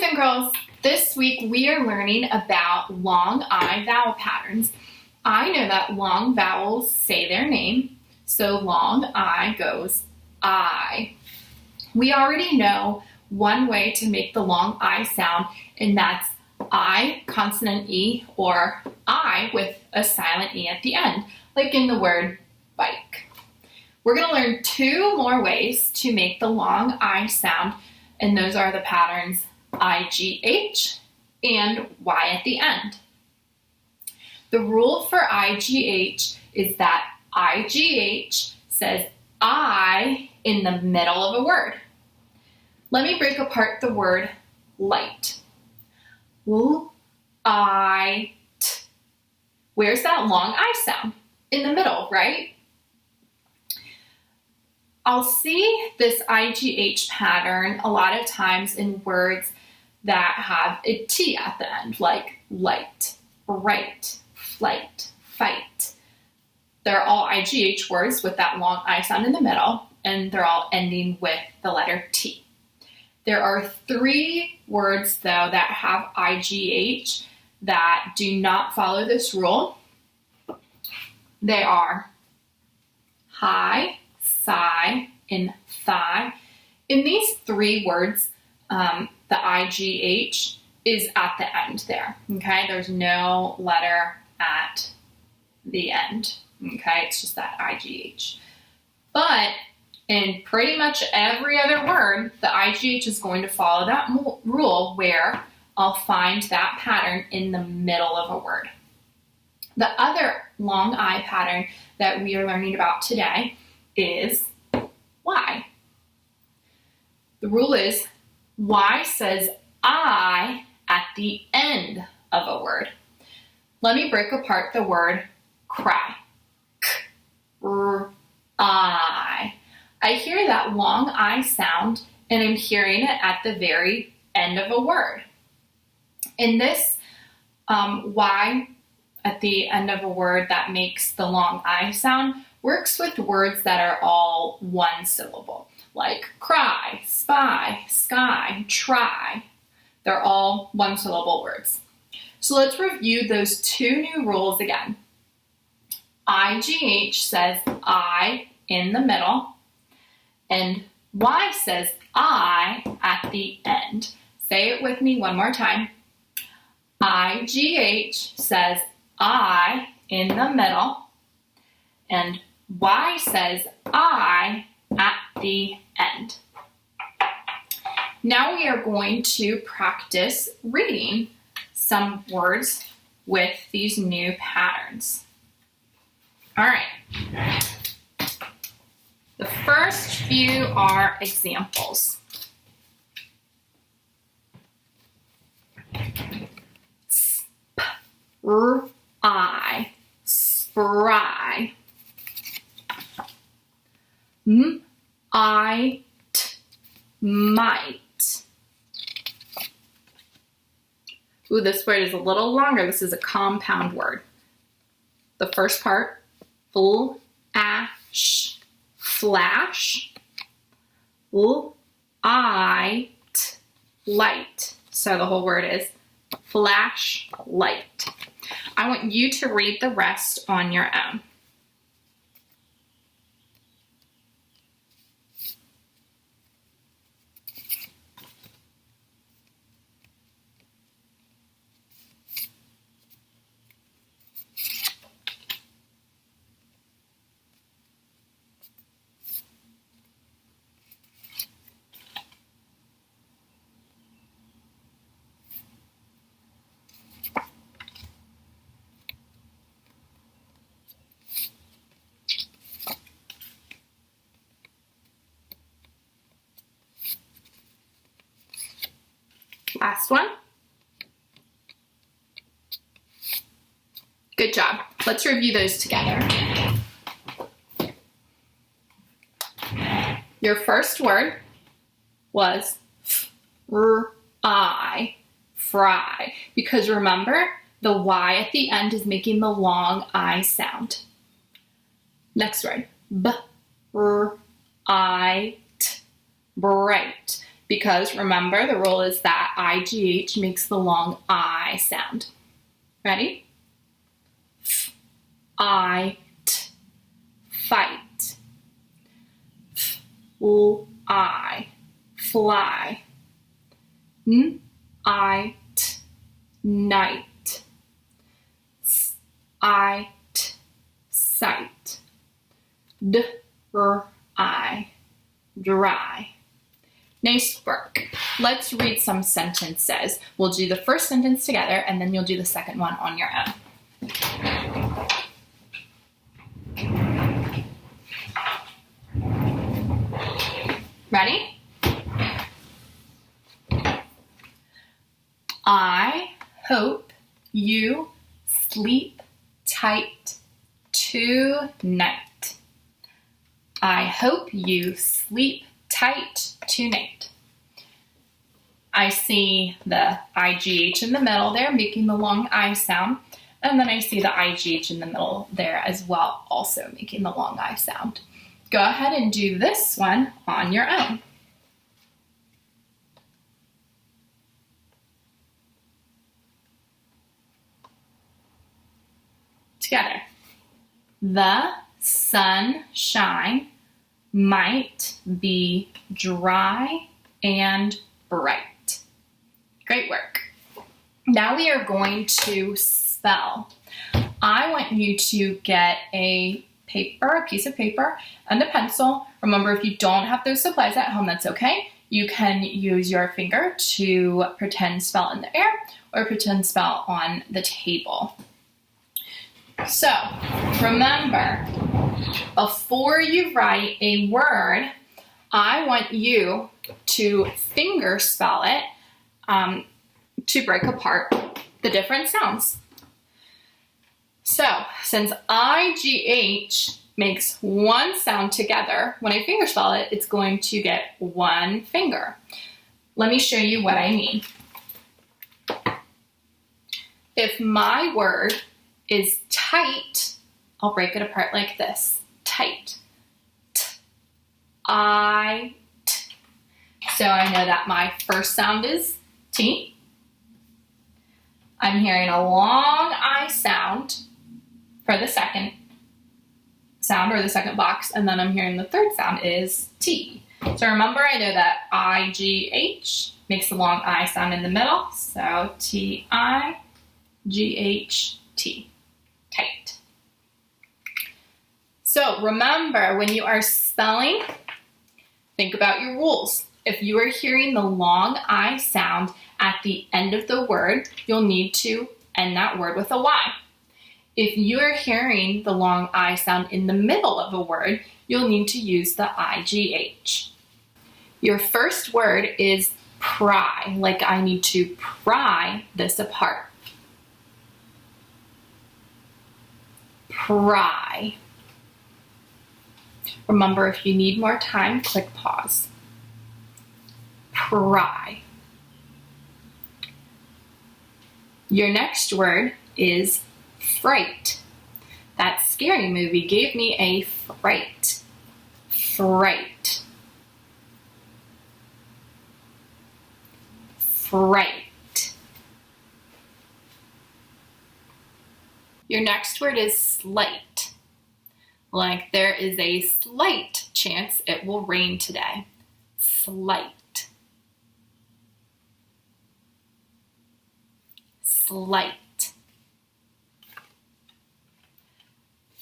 and girls, this week we are learning about long I vowel patterns. I know that long vowels say their name, so long I goes I. We already know one way to make the long I sound, and that's I consonant E or I with a silent E at the end, like in the word bike. We're going to learn two more ways to make the long I sound, and those are the patterns IGH and Y at the end. The rule for IGH is that IGH says I in the middle of a word. Let me break apart the word light. I, t. Where's that long I sound? In the middle, right? I'll see this IGH pattern a lot of times in words that have a T at the end, like light, right, flight, fight. They're all IGH words with that long I sound in the middle, and they're all ending with the letter T. There are three words, though, that have IGH that do not follow this rule. They are high, sigh, and thigh. In these three words, the IGH is at the end there, okay? There's no letter at the end, okay? It's just that IGH. But in pretty much every other word, the IGH is going to follow that rule where I'll find that pattern in the middle of a word. The other long I pattern that we are learning about today is Y. The rule is Y says I at the end of a word. Let me break apart the word cry. I. I hear that long I sound, and I'm hearing it at the very end of a word. And this Y at the end of a word that makes the long I sound works with words that are all one syllable, like cry, spy, sky, try. They're all one syllable words. So let's review those two new rules again. IGH says I in the middle, and Y says I at the end. Say it with me one more time. IGH says I in the middle, and Y says I at the end. Now we are going to practice reading some words with these new patterns. All right. The first few are examples. I, spry. I, might. Ooh, this word is a little longer. This is a compound word. The first part, flash, flash. Light, light. So the whole word is flash, light. I want you to read the rest on your own. Last one. Good job. Let's review those together. Your first word was I, fry, because remember, the Y at the end is making the long I sound. Next word, bright, bright. because remember the rule is that IGH makes the long I sound. Ready? I, t, fight. I, fly. I, t, night. I, t, sight. I, dry. Nice work. Let's read some sentences. We'll do the first sentence together and then you'll do the second one on your own. Ready? I hope you sleep tight tonight. I hope you sleep tight tonight. I see the IGH in the middle there, making the long I sound. And then I see the IGH in the middle there as well, also making the long I sound. Go ahead and do this one on your own. Together. The sunshine might be dry and bright. Great work. Now we are going to spell. I want you to get a piece of paper, and a pencil. Remember, if you don't have those supplies at home, that's okay. You can use your finger to pretend spell in the air or pretend spell on the table. So, remember, before you write a word, I want you to finger spell it to break apart the different sounds. So, since IGH makes one sound together, when I finger spell it, it's going to get one finger. Let me show you what I mean. If my word is tight, I'll break it apart like this. Tight. I, t. So I know that my first sound is T. I'm hearing a long I sound for the second sound or the second box, and then I'm hearing the third sound is T. So remember, I know that IGH makes the long I sound in the middle, so T-I-G-H-T, tight. So remember, when you are spelling, think about your rules. If you are hearing the long I sound at the end of the word, you'll need to end that word with a Y. If you are hearing the long I sound in the middle of a word, you'll need to use the IGH. Your first word is pry, like I need to pry this apart. Pry. Remember, if you need more time, click pause. Pry. Your next word is fright. That scary movie gave me a fright. Fright. Fright. Your next word is slight. Like there is a slight chance it will rain today. Slight. Slight.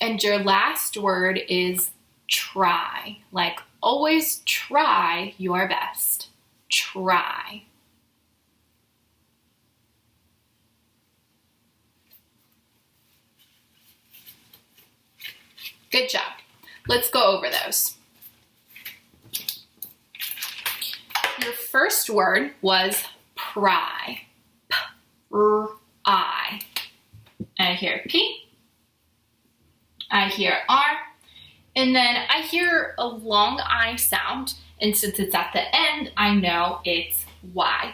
And your last word is try. Like always try your best. Try. Good job. Let's go over those. Your first word was pry. P-R-I. I hear P. I hear R. And then I hear a long I sound. And since it's at the end, I know it's Y.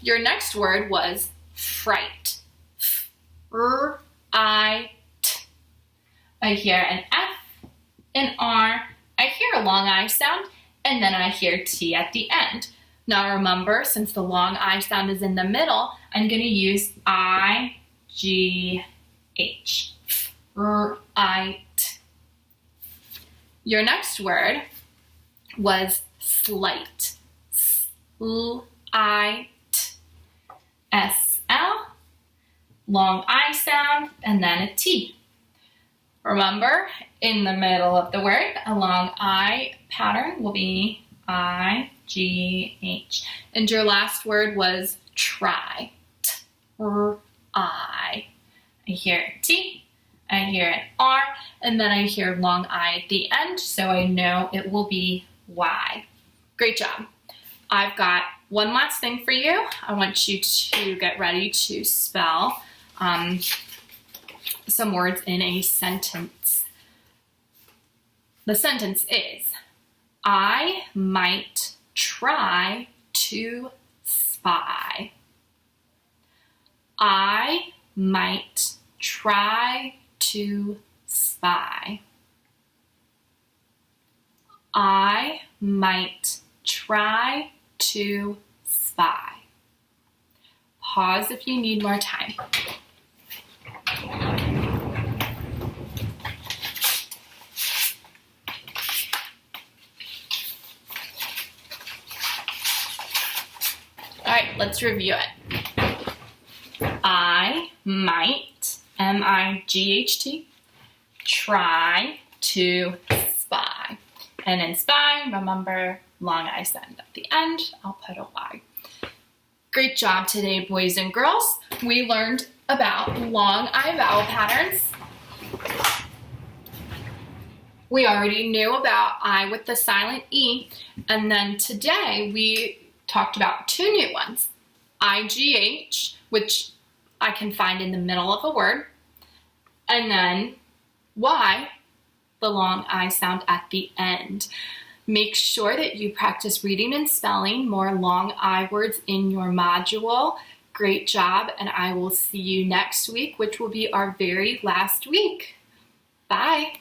Your next word was fright. F-R-I-T. I hear an F, an R, I hear a long I sound, and then I hear T at the end. Now remember, since the long I sound is in the middle, I'm going to use I, G, H. Right. Your next word was slight. Slight. S-L, long I sound, and then a T. Remember, in the middle of the word, a long I pattern will be I, G, H. And your last word was try. I. I hear a T, I hear an R, and then I hear long I at the end, so I know it will be Y. Great job. I've got one last thing for you. I want you to get ready to spell some words in a sentence. The sentence is, I might try to spy. I might try to spy. I might try to spy. Pause if you need more time. All right, let's review it. I might, M-I-G-H-T, try to spy. And in spy, remember, long I sound at the end, I'll put a Y. Great job today, boys and girls. We learned about long I vowel patterns. We already knew about I with the silent E, and then today we talked about two new ones. IGH, which I can find in the middle of a word, and then Y, the long I sound at the end. Make sure that you practice reading and spelling more long I words in your module. Great job, and I will see you next week, which will be our very last week. Bye.